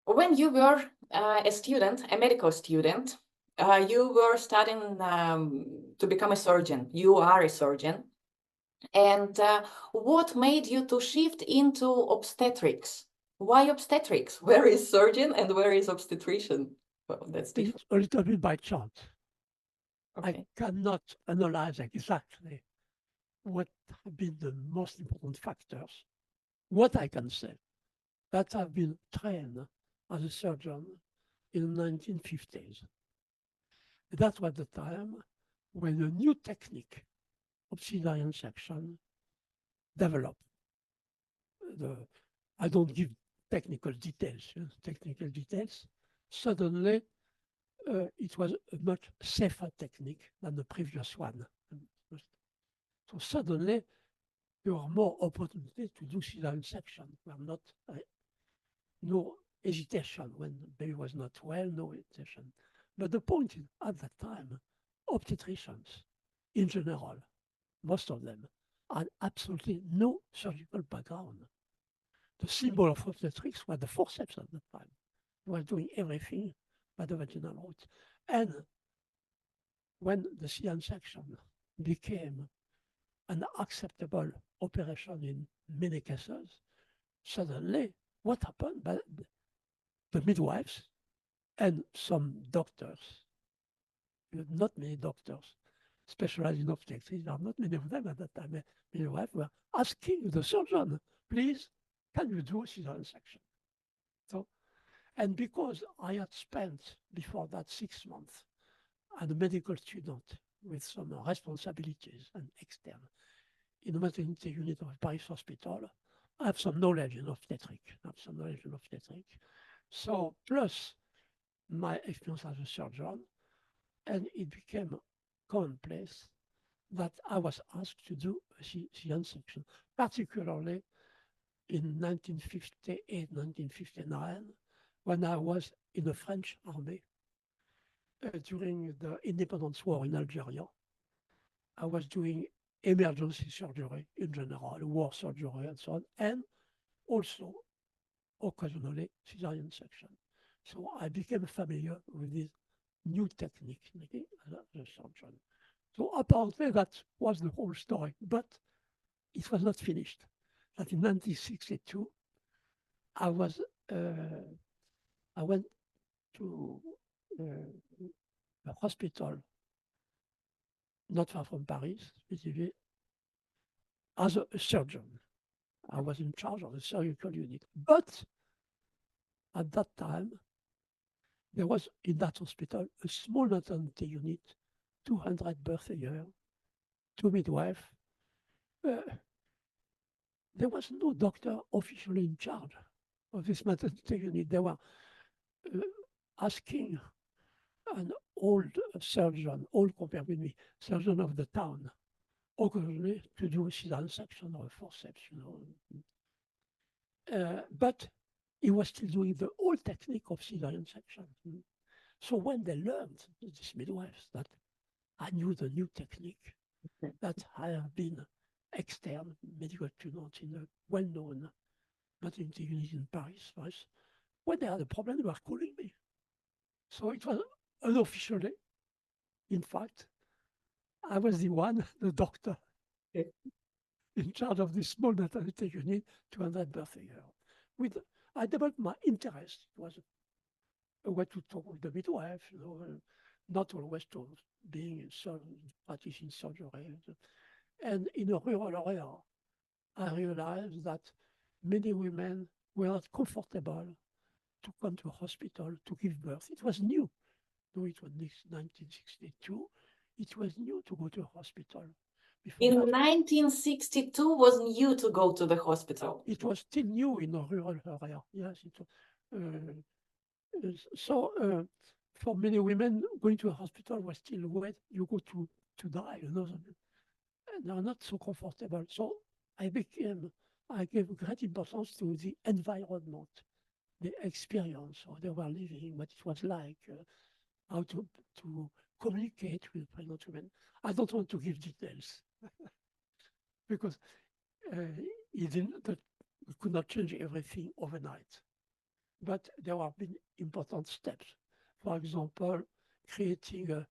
When you were a student, a medical student, you were studying to become a surgeon. You are a surgeon. And what made you to shift into obstetrics? Why obstetrics? Where is surgeon and where is obstetrician? Well, that's different. It's a little bit by chance. Okay. I cannot analyze exactly what have been the most important factors. What I can say, that I've been trained as a surgeon in the 1950s. That was the time when a new technique of cesarean section developed. I don't give technical details. Suddenly, it was a much safer technique than the previous one. So suddenly, there were more opportunities to do cesarean section. There were not no hesitation when the baby was not well, no hesitation. But the point is, at that time, obstetricians, in general, most of them, had absolutely no surgical background. The symbol of obstetrics was the forceps at that time. They were doing everything by the vaginal route. And when the cesarean section became an acceptable operation in many cases, suddenly what happened? But the midwives and some doctors, not many doctors specialized in obstetrics, there are not many of them at that time, midwives were asking the surgeon, please, can you do a cesarean section? So, and because I had spent before that 6 months as a medical student with some responsibilities and external in the maternity unit of Paris Hospital, I have some knowledge in obstetrics. So plus my experience as a surgeon, and it became commonplace that I was asked to do a cesarean section, particularly in 1958, 1959, when I was in the French army during the independence war in Algeria. I was doing emergency surgery in general, war surgery and so on, and also occasionally cesarean section. So I became familiar with this new technique as a surgeon. So apparently that was the whole story, but it was not finished. That in 1962, I went to a hospital not far from Paris, specifically, as a surgeon. I was in charge of the surgical unit. But at that time, there was in that hospital a small maternity unit, 200 births a year, 2 midwives. There was no doctor officially in charge of this maternity unit. They were asking an old surgeon, old compared with me, surgeon of the town, occasionally to do a cesarean section or a forceps, but he was still doing the old technique of cesarean section. So when they learned, these midwives, that I knew the new technique, that I have been extern medical student in a well-known maternity unit in Paris, when they had a problem, they were calling me. So it was unofficially, in fact, I was the one, the doctor, in charge of this small maternity unit, 200 births a year. I developed my interest. It was a way to talk with the midwife, not always to being practicing surgery. And in a rural area, I realized that many women were not comfortable to come to a hospital to give birth. It was new. No, it was 1962. It was new to go to a hospital. In 1962 was new to go to the hospital. It was still new in a rural area. Yes, so for many women, going to a hospital was still wet. You go to die, and they're not so comfortable. So I gave great importance to the environment, the experience, how they were living, what it was like, how to communicate with pregnant women. I don't want to give details because we could not change everything overnight. but there have been important steps. For example, creating a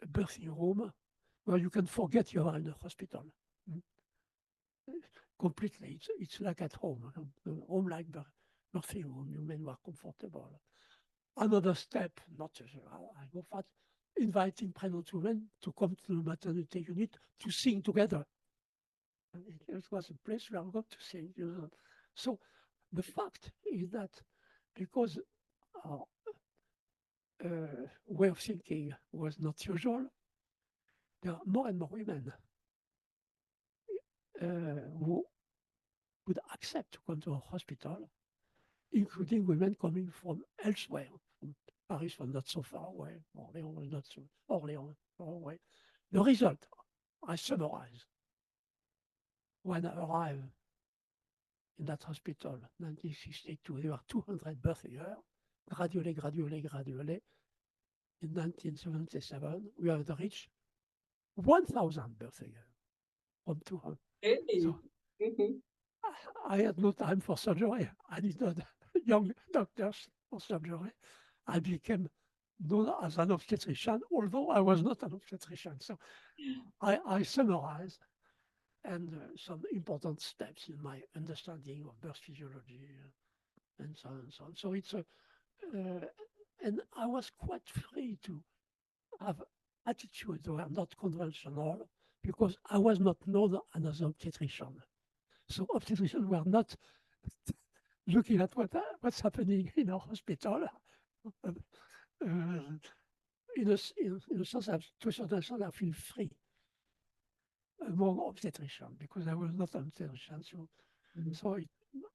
birthing room where you can forget you are in a hospital. Completely, it's like at home, home like birthing room, you may are comfortable. Another step, not I go fast, inviting pregnant women to come to the maternity unit to sing together. And it was a place where I got to sing. You know. So the fact is that because our way of thinking was not usual, there are more and more women who would accept to come to a hospital, including women coming from elsewhere. Paris was not so far away, Orléans was not so far away. The result, I summarize. When I arrived in that hospital, 1962, there were 200 births a year, gradually. In 1977, we have reached 1,000 births a year from 200. Really? So, I had no time for surgery. I needed young doctors for surgery. I became known as an obstetrician, although I was not an obstetrician. So I summarize and some important steps in my understanding of birth physiology and so on and so on. So it's a, and I was quite free to have attitudes that were not conventional because I was not known as an obstetrician. So obstetricians were not looking at what's happening in our hospital. In a sense, to a certain extent, I feel free among obstetricians because I was not an obstetrician. So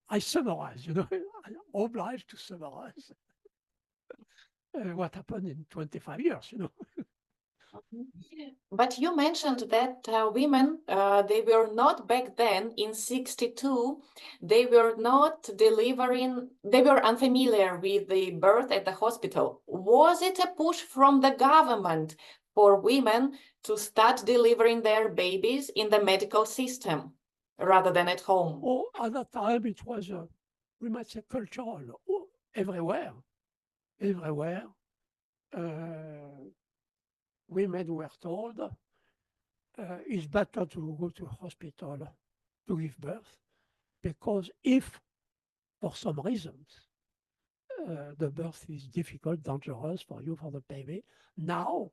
I summarize, you know, I'm obliged to summarize what happened in 25 years, you know. But you mentioned that women, they were not back then in 62, they were not delivering, they were unfamiliar with the birth at the hospital. Was it a push from the government for women to start delivering their babies in the medical system rather than at home? Oh, at that time, it was, we might say, cultural, everywhere. Women were told it's better to go to a hospital to give birth because if, for some reasons, the birth is difficult, dangerous for you, for the baby, now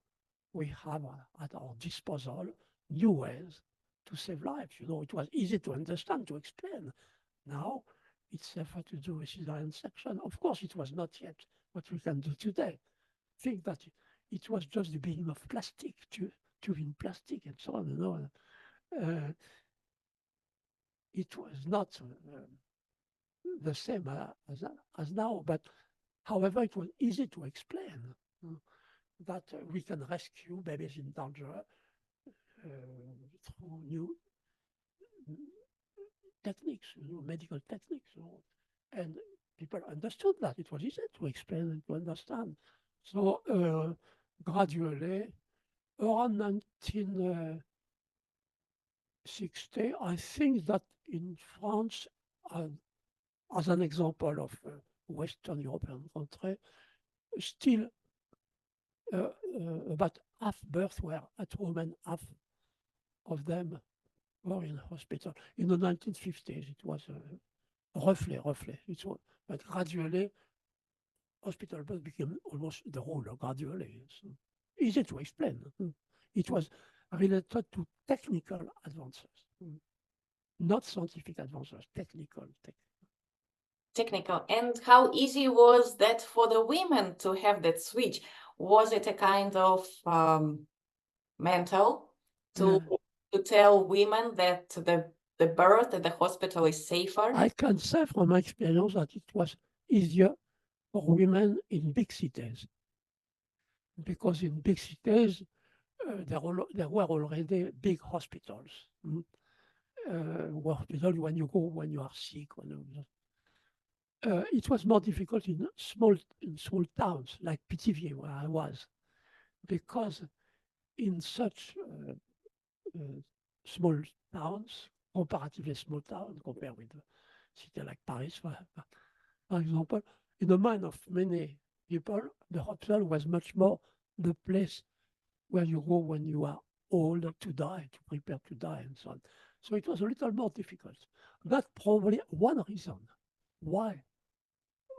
we have at our disposal new ways to save lives. You know, it was easy to understand, to explain. Now it's safer to do a cesarean section. Of course, it was not yet what we can do today. Think that it was just the beginning of plastic, tubing plastic and so on. You know, it was not the same as now, but however, it was easy to explain that we can rescue babies in danger through new techniques, new medical techniques. You know, and people understood that. It was easy to explain and to understand. So gradually, around 1960, I think that in France, as an example of Western European country, still about half births were at home and half of them were in hospital. In the 1950s, it was roughly, it was, but gradually, hospital birth became almost the rule, gradually. It's easy to explain. It was related to technical advances, not scientific advances, technical. Technical. And how easy was that for the women to have that switch? Was it a kind of mental to tell women that the birth at the hospital is safer? I can say from my experience that it was easier for women in big cities, because in big cities there were already big hospitals. Hospital when you go when you are sick. It was more difficult in small towns like Pithiviers, where I was, because in such small towns, comparatively small towns compared with a city like Paris, for example, in the mind of many people, the hospital was much more the place where you go when you are old to die, to prepare to die, and so on. So it was a little more difficult. That's probably one reason why,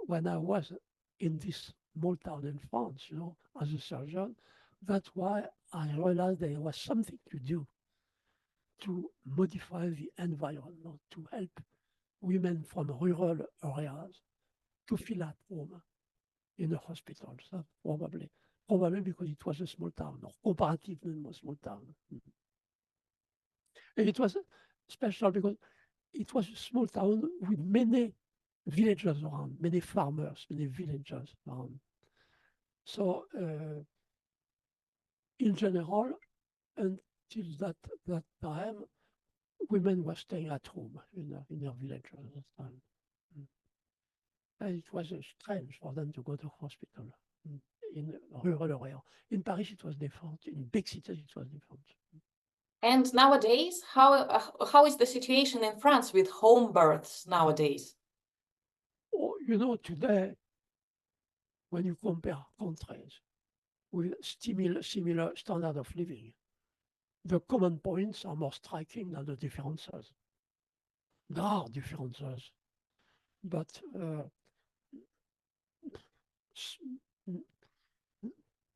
when I was in this small town in France, you know, as a surgeon, that's why I realized there was something to do to modify the environment, to help women from rural areas to feel at home in a hospital. So probably because it was a small town, or comparatively a small town. And it was special because it was a small town with many villages around, many farmers, many villagers around. So in general, until that time, women were staying at home in their villages at that time. And it was strange for them to go to hospital in rural area. In Paris, it was different. In big cities, it was different. And nowadays, how is the situation in France with home births nowadays? Oh, you know, today, when you compare countries with similar standard of living, the common points are more striking than the differences. There are differences, but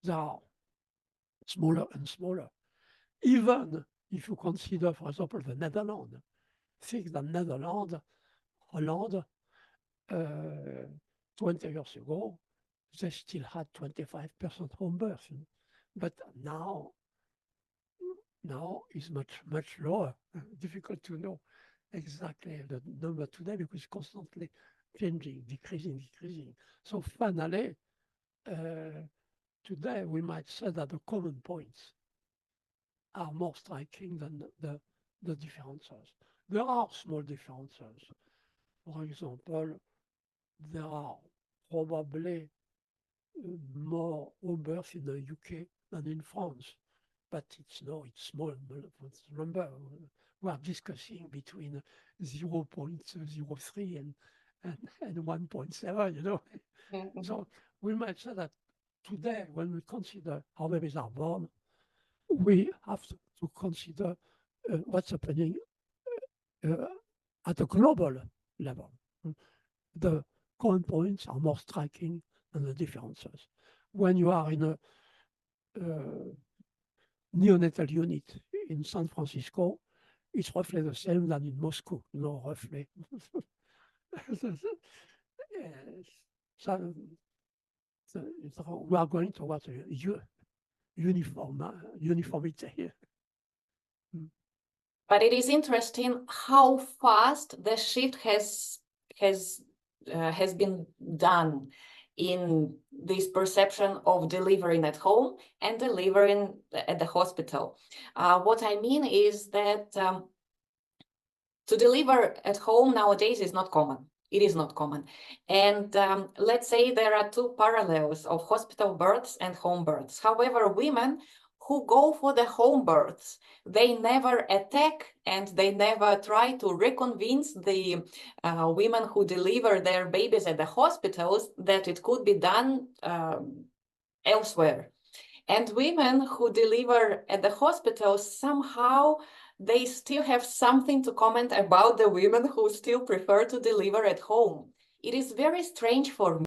they are smaller and smaller. Even if you consider, for example, the Netherlands, think that Netherlands, Holland, 20 years ago, they still had 25% home birth. But now is much lower. Difficult to know exactly the number today because it's constantly changing, decreasing. So finally, today we might say that the common points are more striking than the differences. There are small differences. For example, there are probably more home births in the UK than in France. But it's small. Remember, we are discussing between 0.03 and 1.7, you know. Mm-hmm. So we might say that today, when we consider how babies are born, we have to consider what's happening at a global level. The common points are more striking than the differences. When you are in a neonatal unit in San Francisco, it's roughly the same than in Moscow, you know, roughly. So we are going towards a uniformity here. But it is interesting how fast the shift has been done in this perception of delivering at home and delivering at the hospital. What I mean is that to deliver at home nowadays is not common. It is not common. And let's say there are two parallels of hospital births and home births. However, women who go for the home births, they never attack and they never try to reconvince the women who deliver their babies at the hospitals that it could be done elsewhere. And women who deliver at the hospitals, somehow they still have something to comment about the women who still prefer to deliver at home. It is very strange for me.